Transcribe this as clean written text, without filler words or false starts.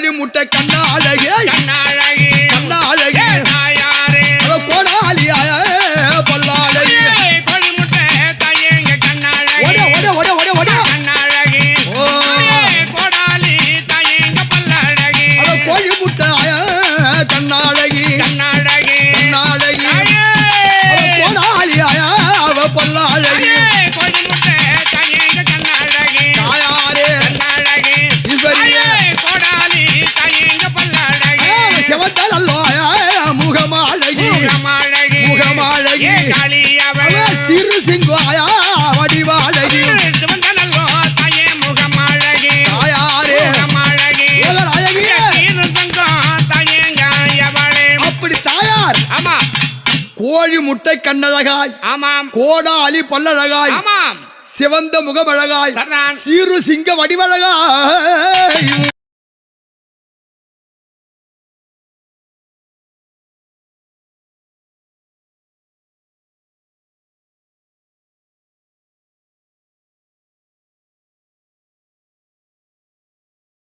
கோழி முட்டை கண்ணாழகே கண்ணாழகே அவ கோடாலி பல்லாழகி கோழி முட்டை தாயேங்க கண்ணாழகி ஓட ஓட ஓட ஓட கண்ணாழகி கோடாலி தாயேங்க பல்லாழகி அவ கோழி முட்டை கண்ணாழகி கண்ணாழகி கண்ணாழகி அவ கோடாலி அவ பல்லாழகி கோழி முட்டை தாயேங்க கண்ணாழகி தாயாரே கண்ணாழகி ஈஸ்வரியே கோடாலி தாயேங்க பல்லாழகி சிவந்தல் அல்லோ முகமாழகி முகமாழகி காளி அவ சிறு சிங்கோயா வடிவாழகி சிவந்தனல்லோ தாயே முகமாழகி தாயாரே முகமாழகி அழகி தாயேங்க எவளே அப்படி தாயார் ஆமா கோழி முட்டை கண்ணழகாய் ஆமாம் கோடாலி பல்லழகாய் ஆமாம் சிவந்த முகமழகாய் சரணான் சீரு சிங்க வடிவழகாய்